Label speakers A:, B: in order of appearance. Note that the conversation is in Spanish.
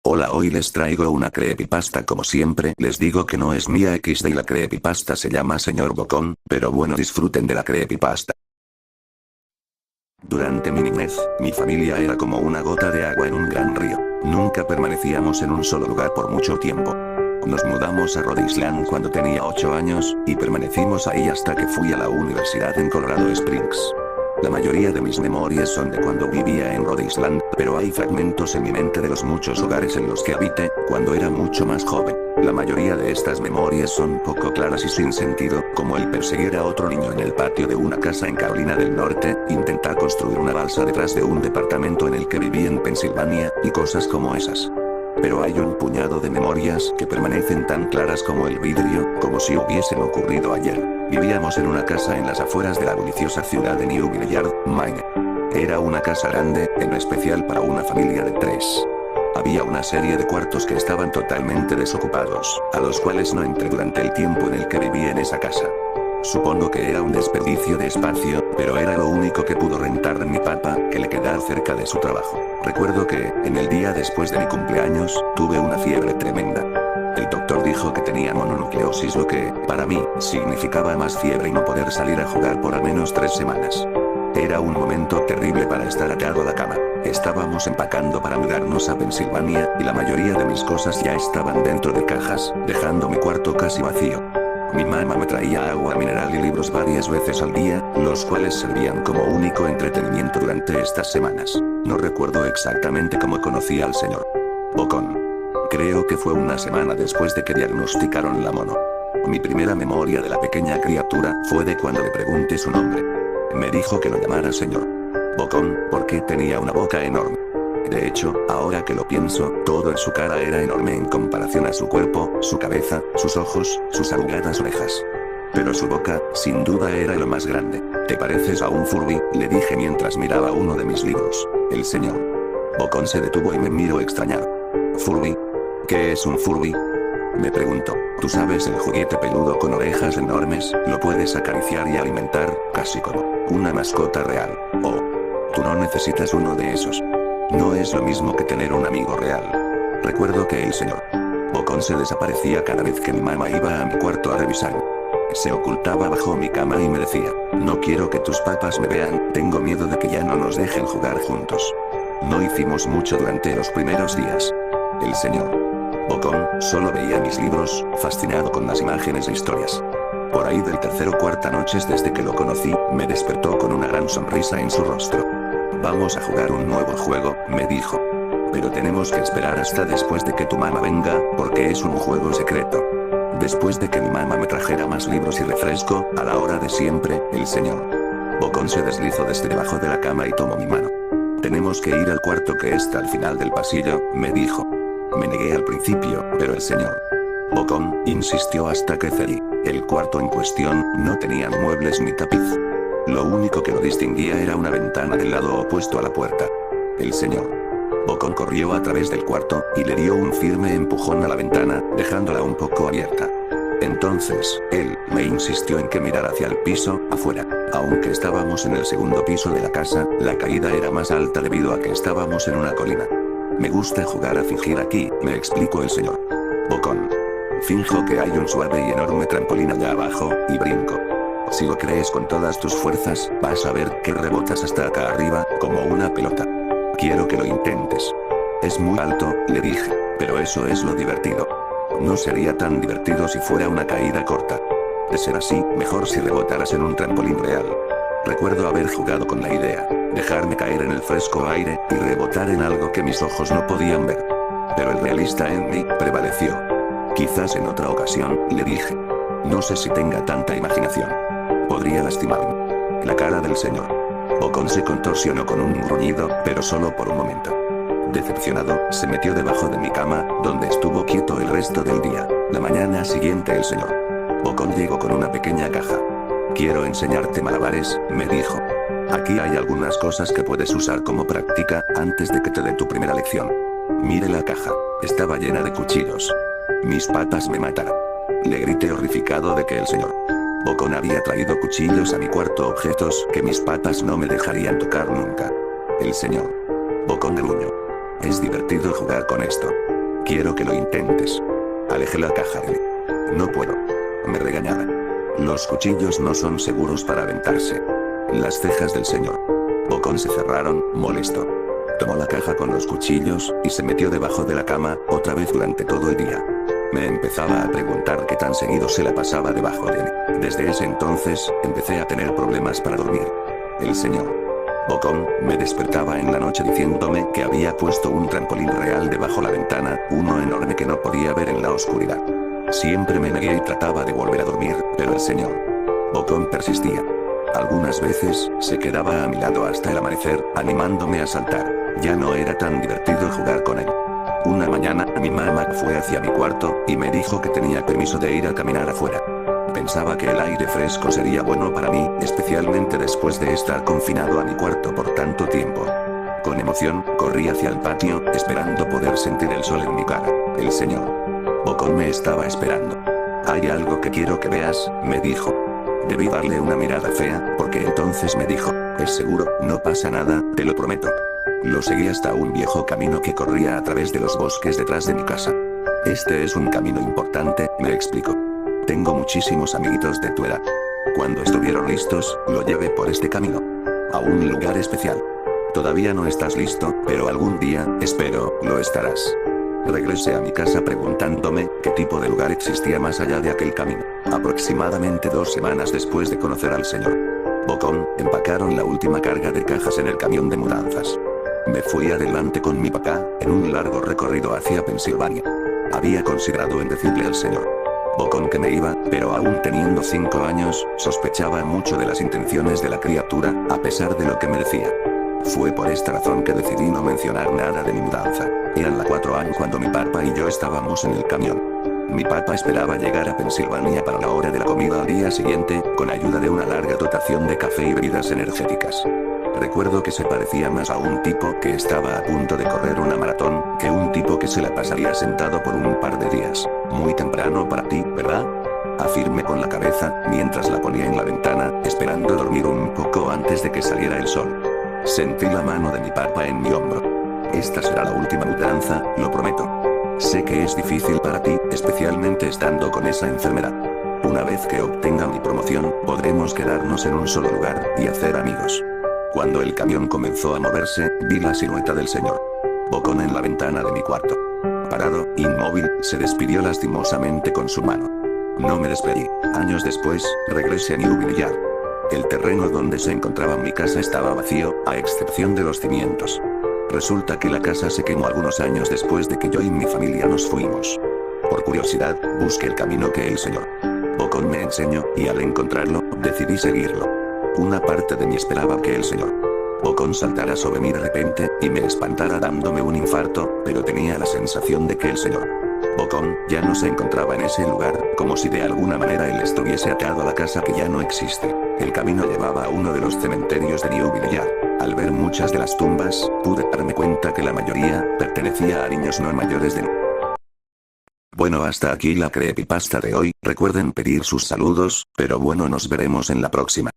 A: Hola, hoy les traigo una creepypasta como siempre. Les digo que no es mía XD y la creepypasta se llama Señor Bocón, pero bueno, disfruten de la creepypasta. Durante mi niñez, mi familia era como una gota de agua en un gran río. Nunca permanecíamos en un solo lugar por mucho tiempo. Nos mudamos a Rhode Island cuando tenía 8 años, y permanecimos ahí hasta que fui a la universidad en Colorado Springs. La mayoría de mis memorias son de cuando vivía en Rhode Island, pero hay fragmentos en mi mente de los muchos hogares en los que habité, cuando era mucho más joven. La mayoría de estas memorias son poco claras y sin sentido, como el perseguir a otro niño en el patio de una casa en Carolina del Norte, intentar construir una balsa detrás de un departamento en el que viví en Pensilvania, y cosas como esas. Pero hay un puñado de memorias que permanecen tan claras como el vidrio, como si hubiesen ocurrido ayer. Vivíamos en una casa en las afueras de la bulliciosa ciudad de New Vineyard, Maine. Era una casa grande, en especial para una familia de 3. Había una serie de cuartos que estaban totalmente desocupados, a los cuales no entré durante el tiempo en el que viví en esa casa. Supongo que era un desperdicio de espacio, pero era lo único que pudo rentar mi papá, que le quedaba cerca de su trabajo. Recuerdo que, en el día después de mi cumpleaños, tuve una fiebre tremenda. El doctor dijo que tenía mononucleosis, lo que, para mí, significaba más fiebre y no poder salir a jugar por al menos 3 semanas. Era un momento terrible para estar atado a la cama. Estábamos empacando para mudarnos a Pensilvania, y la mayoría de mis cosas ya estaban dentro de cajas, dejando mi cuarto casi vacío. Mi mamá me traía agua mineral y libros varias veces al día, los cuales servían como único entretenimiento durante estas semanas. No recuerdo exactamente cómo conocí al señor Bocón. Creo que fue una semana después de que diagnosticaron la mono. Mi primera memoria de la pequeña criatura fue de cuando le pregunté su nombre. Me dijo que lo llamara señor Bocón, porque tenía una boca enorme. De hecho, ahora que lo pienso, todo en su cara era enorme en comparación a su cuerpo, su cabeza, sus ojos, sus arrugadas orejas. Pero su boca, sin duda, era lo más grande. ¿Te pareces a un Furby?, le dije mientras miraba uno de mis libros. El señor Bocón se detuvo y me miró extrañado. ¿Furby? ¿Qué es un Furby?, me preguntó. Tú sabes, el juguete peludo con orejas enormes, lo puedes acariciar y alimentar, casi como una mascota real. Oh, tú no necesitas uno de esos. No es lo mismo que tener un amigo real. Recuerdo que el señor Bocón se desaparecía cada vez que mi mamá iba a mi cuarto a revisar. Se ocultaba bajo mi cama y me decía: no quiero que tus papás me vean, tengo miedo de que ya no nos dejen jugar juntos. No hicimos mucho durante los primeros días. El señor Bocón solo veía mis libros, fascinado con las imágenes e historias. Por ahí del tercer o cuarta noches desde que lo conocí, me despertó con una gran sonrisa en su rostro. Vamos a jugar un nuevo juego, me dijo. Pero tenemos que esperar hasta después de que tu mamá venga, porque es un juego secreto. Después de que mi mamá me trajera más libros y refresco, a la hora de siempre, el señor Bocón se deslizó desde debajo de la cama y tomó mi mano. Tenemos que ir al cuarto que está al final del pasillo, me dijo. Me negué al principio, pero el señor Bocón insistió hasta que cedí. El cuarto en cuestión no tenía muebles ni tapiz. Lo único que lo distinguía era una ventana del lado opuesto a la puerta. El señor Bocón corrió a través del cuarto, y le dio un firme empujón a la ventana, dejándola un poco abierta. Entonces, él me insistió en que mirara hacia el piso, afuera. Aunque estábamos en el segundo piso de la casa, la caída era más alta debido a que estábamos en una colina. Me gusta jugar a fingir aquí, me explicó el señor Bocón. Finjo que hay un suave y enorme trampolín allá abajo, y brinco. Si lo crees con todas tus fuerzas, vas a ver que rebotas hasta acá arriba, como una pelota. Quiero que lo intentes. Es muy alto, le dije, pero eso es lo divertido. No sería tan divertido si fuera una caída corta. De ser así, mejor si rebotaras en un trampolín real. Recuerdo haber jugado con la idea, dejarme caer en el fresco aire, y rebotar en algo que mis ojos no podían ver. Pero el realista en mí prevaleció. Quizás en otra ocasión, le dije. No sé si tenga tanta imaginación. Podría lastimarme. La cara del señor Bocón se contorsionó con un gruñido, pero solo por un momento. Decepcionado, se metió debajo de mi cama, donde estuvo quieto el resto del día. La mañana siguiente el señor Bocón llegó con una pequeña caja. Quiero enseñarte malabares, me dijo. Aquí hay algunas cosas que puedes usar como práctica, antes de que te dé tu primera lección. Mire la caja. Estaba llena de cuchillos. Mis patas me mataron. Le grité horrificado de que el señor Bocón había traído cuchillos a mi cuarto, objetos que mis patas no me dejarían tocar nunca. El señor Bocón gruñó. Es divertido jugar con esto. Quiero que lo intentes. Alejé la caja de mí. No puedo. Me regañaba. Los cuchillos no son seguros para aventarse. Las cejas del señor Bocón se cerraron, molesto. Tomó la caja con los cuchillos, y se metió debajo de la cama, otra vez durante todo el día. Me empezaba a preguntar qué tan seguido se la pasaba debajo de mí. Desde ese entonces, empecé a tener problemas para dormir. El señor Bocón me despertaba en la noche diciéndome que había puesto un trampolín real debajo la ventana, uno enorme que no podía ver en la oscuridad. Siempre me negué y trataba de volver a dormir, pero el señor Bocón persistía. Algunas veces, se quedaba a mi lado hasta el amanecer, animándome a saltar. Ya no era tan divertido jugar con él. Una mañana, mi mamá fue hacia mi cuarto, y me dijo que tenía permiso de ir a caminar afuera. Pensaba que el aire fresco sería bueno para mí, especialmente después de estar confinado a mi cuarto por tanto tiempo. Con emoción, corrí hacia el patio, esperando poder sentir el sol en mi cara. El señor Bocón me estaba esperando. «Hay algo que quiero que veas», me dijo. Debí darle una mirada fea, porque entonces me dijo: «¿Es seguro? No pasa nada, te lo prometo». Lo seguí hasta un viejo camino que corría a través de los bosques detrás de mi casa. «Este es un camino importante», me explicó. «Tengo muchísimos amiguitos de tu edad. Cuando estuvieron listos, lo llevé por este camino. A un lugar especial. Todavía no estás listo, pero algún día, espero, lo estarás». Regresé a mi casa preguntándome qué tipo de lugar existía más allá de aquel camino. Aproximadamente 2 semanas después de conocer al señor Bocón, empacaron la última carga de cajas en el camión de mudanzas. Me fui adelante con mi papá, en un largo recorrido hacia Pensilvania. Había considerado en decirle al señor Bocón que me iba, pero aún teniendo 5 años, sospechaba mucho de las intenciones de la criatura, a pesar de lo que me decía. Fue por esta razón que decidí no mencionar nada de mi mudanza. Eran las 4 años cuando mi papá y yo estábamos en el camión. Mi papá esperaba llegar a Pensilvania para la hora de la comida al día siguiente, con ayuda de una larga dotación de café y bebidas energéticas. Recuerdo que se parecía más a un tipo que estaba a punto de correr una maratón, que un tipo que se la pasaría sentado por un par de días. «Muy temprano para ti, ¿verdad?», afirmé con la cabeza, mientras la ponía en la ventana, esperando dormir un poco antes de que saliera el sol. Sentí la mano de mi papá en mi hombro. «Esta será la última mudanza, lo prometo. Sé que es difícil para ti, especialmente estando con esa enfermedad. Una vez que obtenga mi promoción, podremos quedarnos en un solo lugar, y hacer amigos». Cuando el camión comenzó a moverse, vi la silueta del señor Bocón en la ventana de mi cuarto. Parado, inmóvil, se despidió lastimosamente con su mano. No me despedí. Años después, regresé a Newville Yard. El terreno donde se encontraba mi casa estaba vacío, a excepción de los cimientos. Resulta que la casa se quemó algunos años después de que yo y mi familia nos fuimos. Por curiosidad, busqué el camino que el señor Bocón me enseñó, y al encontrarlo, decidí seguirlo. Una parte de mí esperaba que el señor Bocón saltara sobre mí de repente, y me espantara dándome un infarto, pero tenía la sensación de que el señor Bocón ya no se encontraba en ese lugar, como si de alguna manera él estuviese atado a la casa que ya no existe. El camino llevaba a uno de los cementerios de Newville Yard. Al ver muchas de las tumbas, pude darme cuenta que la mayoría pertenecía a niños no mayores de... Bueno, hasta aquí la creepypasta de hoy. Recuerden pedir sus saludos, pero bueno, nos veremos en la próxima.